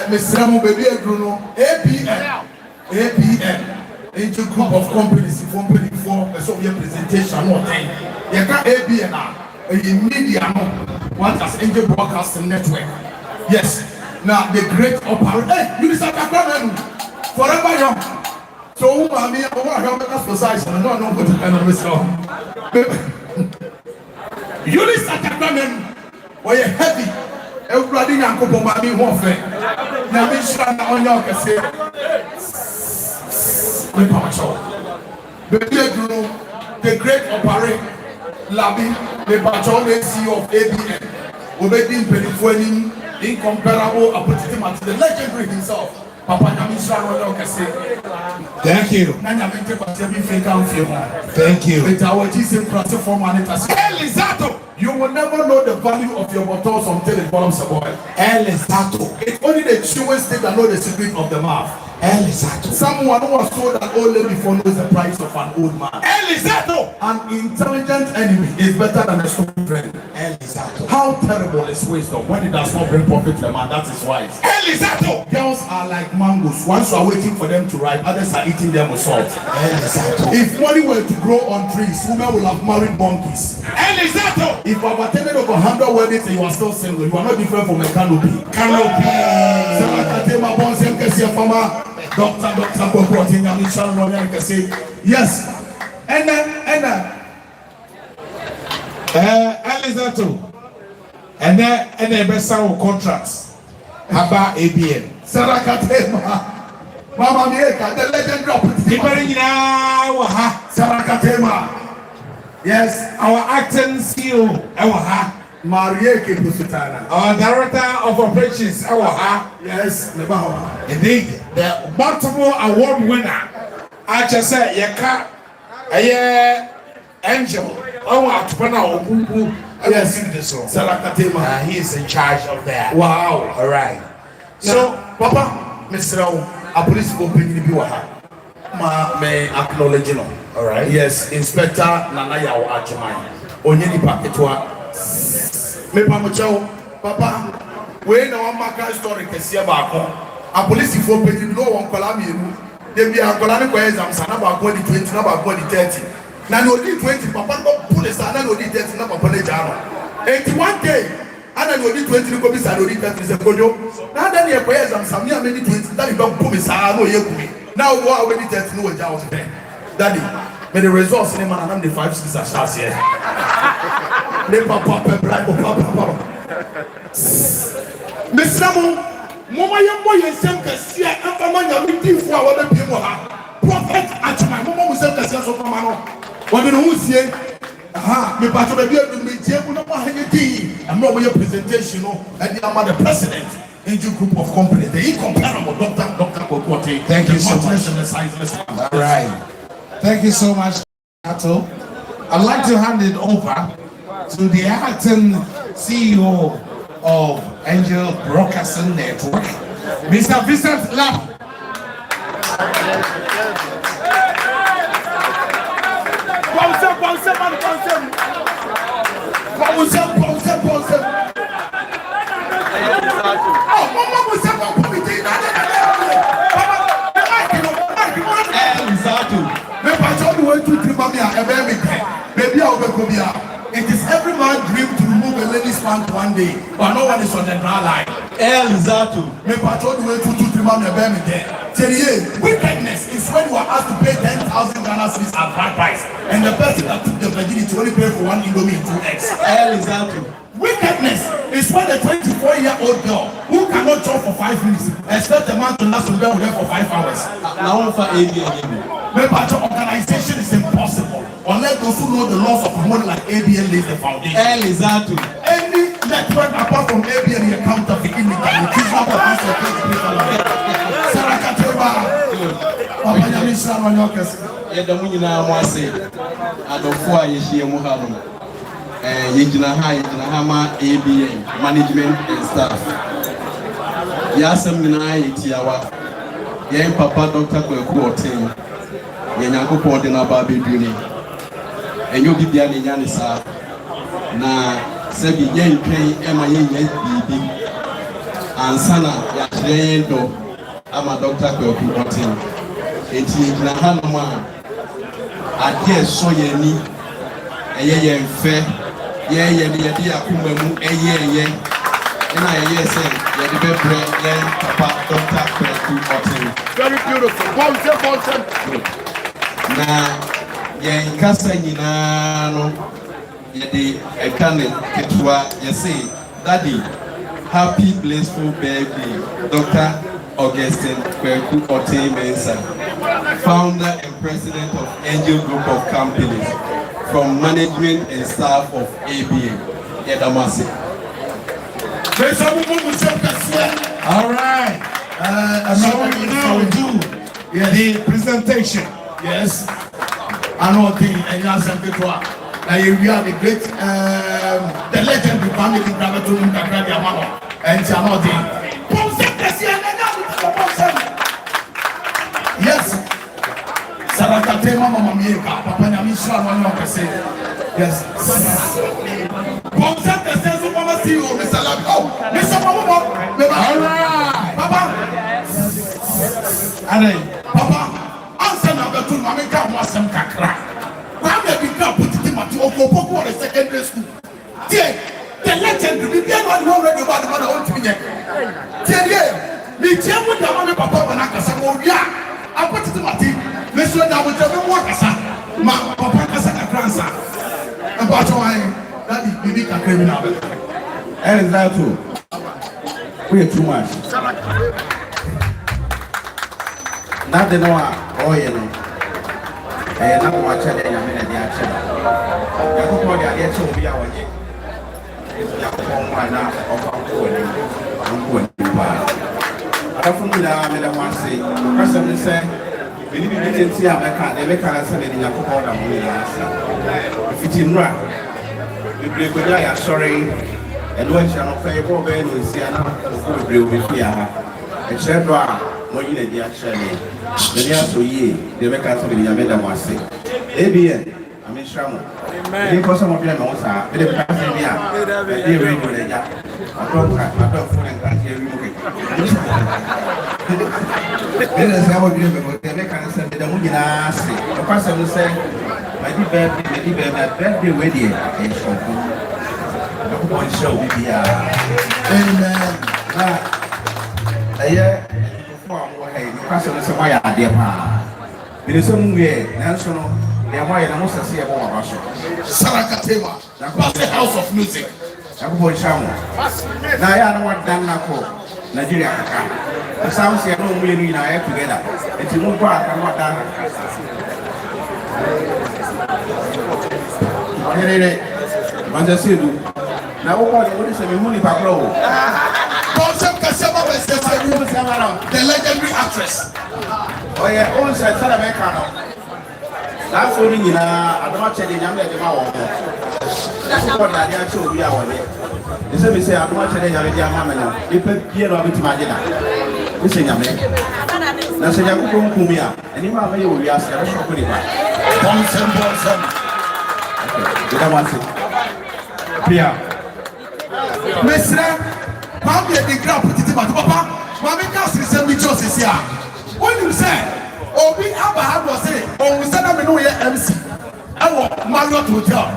Mesramu baby Bruno APM into group of companies company for a Soviet presentation no thing. You got ABN a media one as Angel Broadcasting Network. Yes. Now the great operator. Hey, you listen to forever young. So I mean I want to emphasize and no go to kind of myself. You listen to why heavy. Everybody now come by me one thing. Now me stand on your cassette. Me pacho. The great operator, Labi, the pacho, the CEO of ABN, Obedin Perifuenin, incomparable opportunity, the legendary himself. Papa Namisha Royal. Thank you. Thank you. Elizato. You will never know the value of your bottles until it becomes a boy. Elizato. It's only the truest thing that know the secret of the mouth. Elizato. Someone who has told an old lady before knows the price of an old man. Elizato. An intelligent enemy is better than a stupid friend. Elizato. How terrible is wisdom when it does not bring profit to a man? That is wise. Elizato. Girls are like mangoes. Once you are waiting for them to ripe, others are eating them with salt. Elizato. If money were to grow on trees, women will have married monkeys. Elizato. If I've attended over 100 weddings and you are still single, you are not different from a canopy. Doctor Kwaku Oteng, yes. And Elizato. And then best sound contracts. Haba ABN. Sarakatema. Mama Mieka, the legend drop. Sarakatema. Yes, our acting CEO, our director of operations, yes, indeed, the multiple award winner. I just said, Yaka, Angel, yes, Sarakatema. He is in charge of that. Wow, all right. So, Papa, Mr. A police opening the may acknowledge you. All right. Yes, Inspector Nanaya Achimai. Onyeni Paketwa. Me pamochao, Papa. We na one maka story kesi abako. A police for opening no one kola me. They be akola ni kwa exam sana ba ko di 20 na ba ko di 30. Na no di 20 Papa no police na no di 30 na Papa le jaro. 81 day. Ana no di 20 ni ko bi sa no di 30 se kojo. Na da ni kwa exam sana me di 20 that be ko bi sa no ye kumi. Now go already 30 no we jawo se. Daddy, may the results in the man and the 5 6 are shots here. Papa. Miss Samu, Mama Yamboy and Sam Cassia, and Pamania, we did for our people. Prophet at my mama was sent us of Mamma. What do you say? Aha, me part of the beer will be Jim, no more and more your presentation, and the other president. Angel group of companies, the incomparable Dr. Kwaku Oteng. Thank you so much. All right. Thank you so much, Ato. I'd like to hand it over to the acting CEO of Angel Broadcasting Network, Mr. Vincent Lam. It is every man's dream to remove a lady's pant one day, but no one is on the dry line. Wickedness is when you are asked to pay 10,000 Ghana cedis at bride price, and the person that took the virginity only paid for one Indomie and 2 eggs. Wickedness is when a 24-year-old girl who cannot chop for 5 minutes expect a man to last with her for 5 hours. Organization is impossible unless those who know the laws of money like ABN lays the foundation. Any network apart from ABN you counterfeit illegally. ABN management and staff. Yasem Tiawa. Yen Papa Dr. Kwaku Oteng. Yenyankopon de na ba beduni enyo bibia ne nya ne sa na se bi yen twen e ma yen nya bibi ansana ya tren do ama Dr. Kwaku Oteng enti na hanoma ade so yeni eye yen fe ye ne ye di akoma mu eye na eye se ye de bebre yen Papa Dr. Kwaku Oteng. Very beautiful. Bonse. Na yen kasa nyina no yede ekane ketwa yesi daddy happy blissful birthday Dr. Augustine Kwaku Oteng Mensa, founder and president of Angel Group of Companies, from management and staff of ABN. Yedamasi. All right. So now do the presentation. Yes. I know and you are something to we are the great, the legend of family Gravatum Kakradia and Janoti. Yes. Sarakate Mama Mieka, Papa Namisha, one of the yes. Ponset the sense of Mama Seal, Mr. Labo, Mr. Mama, Papa. Papa, answer number 2, Mamika was some Kakra. Why may be now put it in my Oko the secondary school? Dear, the legend will be one already about the mother own to me. Dear, me tell what the money Papa and Akasa, yeah. I put it in my team. Listen, I will tell you what I said. My Papa Kasaka grandson. About why that is unique and criminal. And is that too? We are too much. Not the Noah, oh, you know. I am not watching any minute. The action. I don't want the idea to be our way. It's not home right now. I'm going to buy. I don't know that I want to say. The person say, we didn't see how I can't. They can't say anything about that money. If it's in right, we break with you. Sorry, and when you are paying for Ben, we see another will be here. Except when you need the action. Then you have to ye. They make us something. You made them want to say. ABN. I mean, Shamu. Amen. Because some of them also are. They pass me out. They read with the job. I don't feel like that. This is how we do it. They make us say, "The movie na say." The person will say, "My birthday, my birthday wedding." The boy show we be amen. Before the person will say, "Why are they pa?" It is some way. National. They are why I must say about Russia. Sarakatema. That's the house of music. Now, I know what Danako, Nigeria. The sounds here don't really are together. It's a move back and what done. Asiedu. Now, what is a Muni Pablo? The legendary actress. Oh, yeah, all said Americano. That's only in I don't watch any younger than my that's what I actually we are. They say, we say, I don't watch any younger than my people here of it, my dinner. Listen, Yaman. Now, say, Yaku Kumia, and you are very ask a shop with it. Bonson. Did I want it? Yeah. Mr. Papa, the crap put it in my papa. Mammy Cassie sent me Joseph here. When you say, Obi Abraham was saying, oh, we said I'm no MC. I want Marriott Hotel.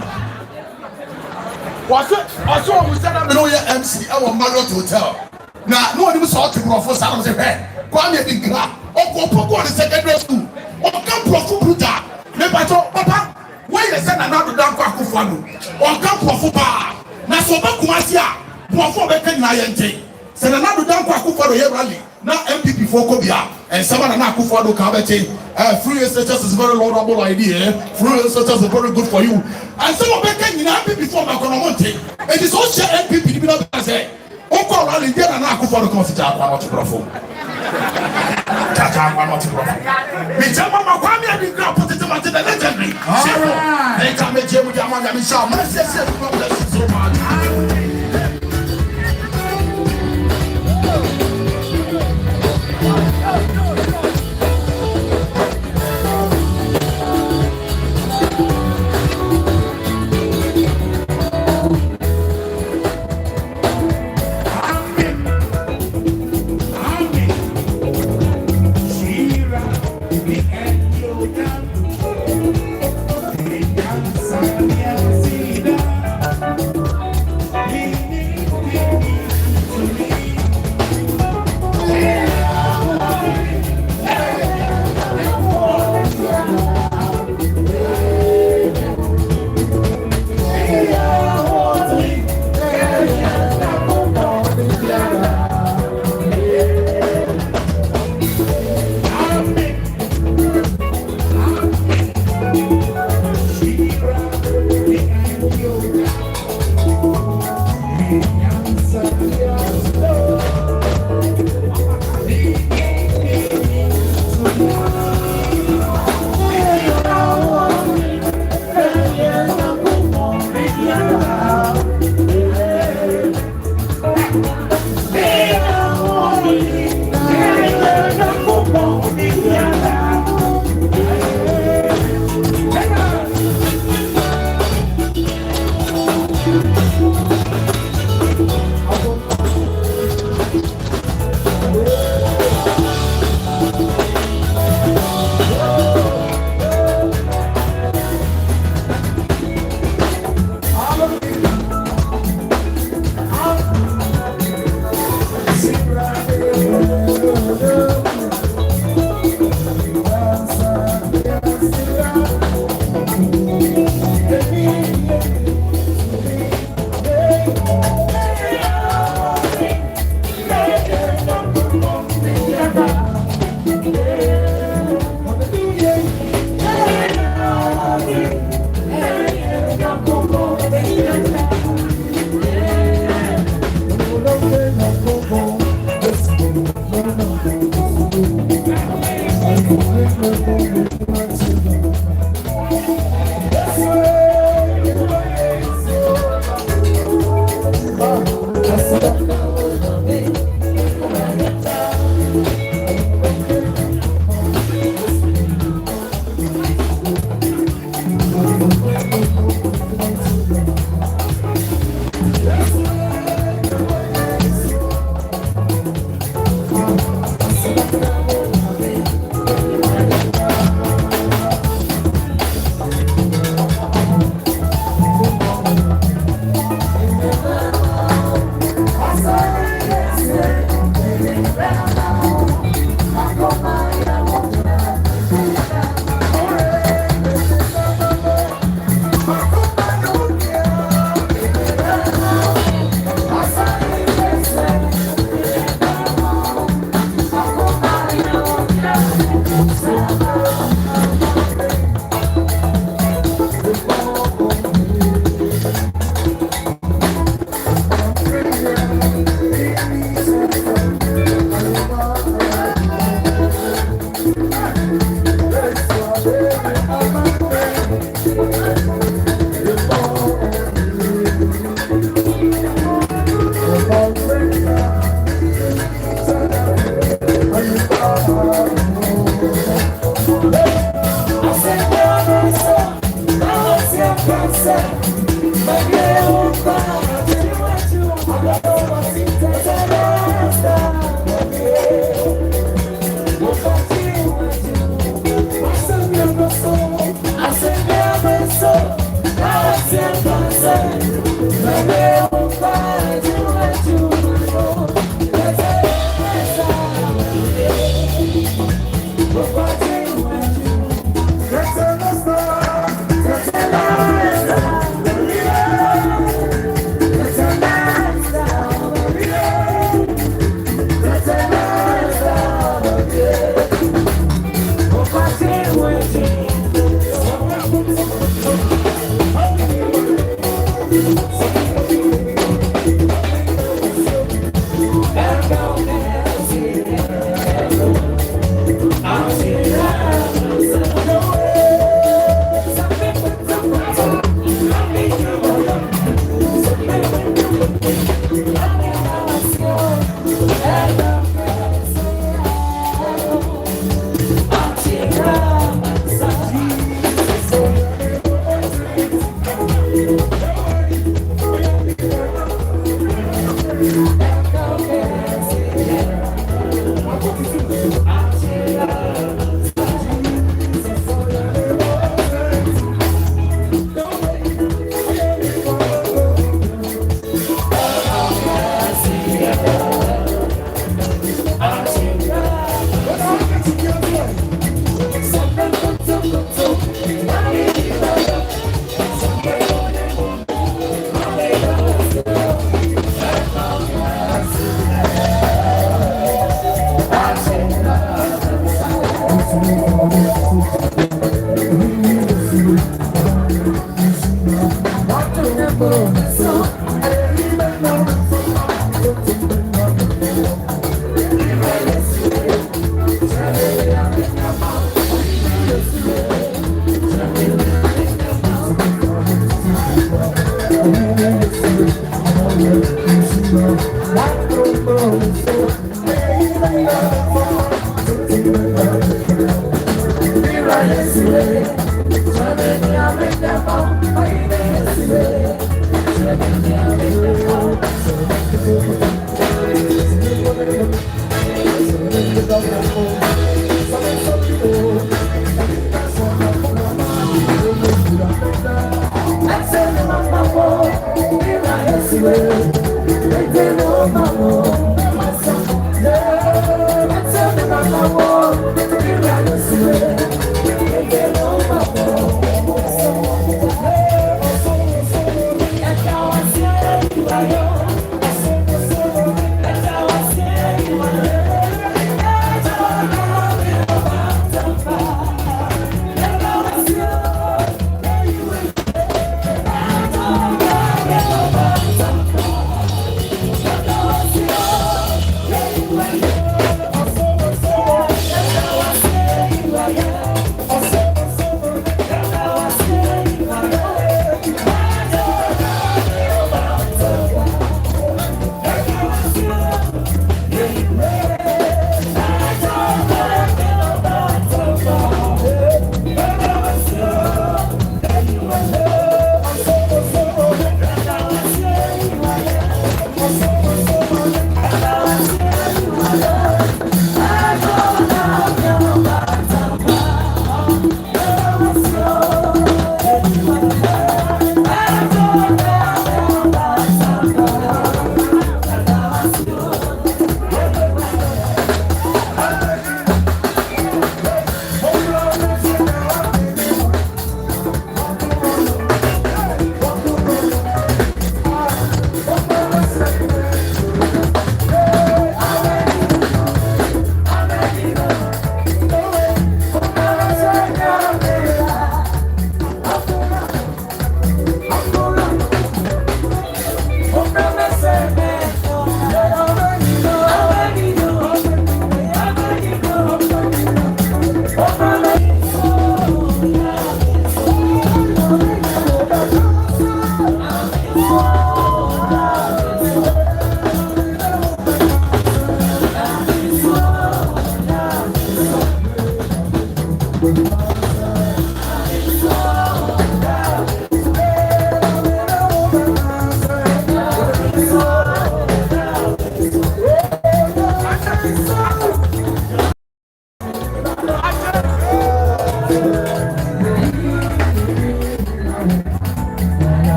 Was it? Also, we said I'm no MC. I want Marriott Hotel. Now, no one even saw to go for some say, hey, Kwame the Gra, or go to secondary school, or come for Buddha. Papa, why you send another down Kwaku Fanu, or come for Bar. Now, so Bakumasia, before Becken Nayente, send another down Kwaku for the rally. Now, MPP for Kobia. And someone and Akufo Kabete, free status is a very laudable idea. Free status is very good for you. And some of them in MPP before Maconomonte. It is also MPP to be not say, Oko Rally, get an Akufo consider one to perform. Tata, one to perform. The German Makwami and the Grand put it to the legendary. They come with Jim with Yamanga Michelle. Bless you so much.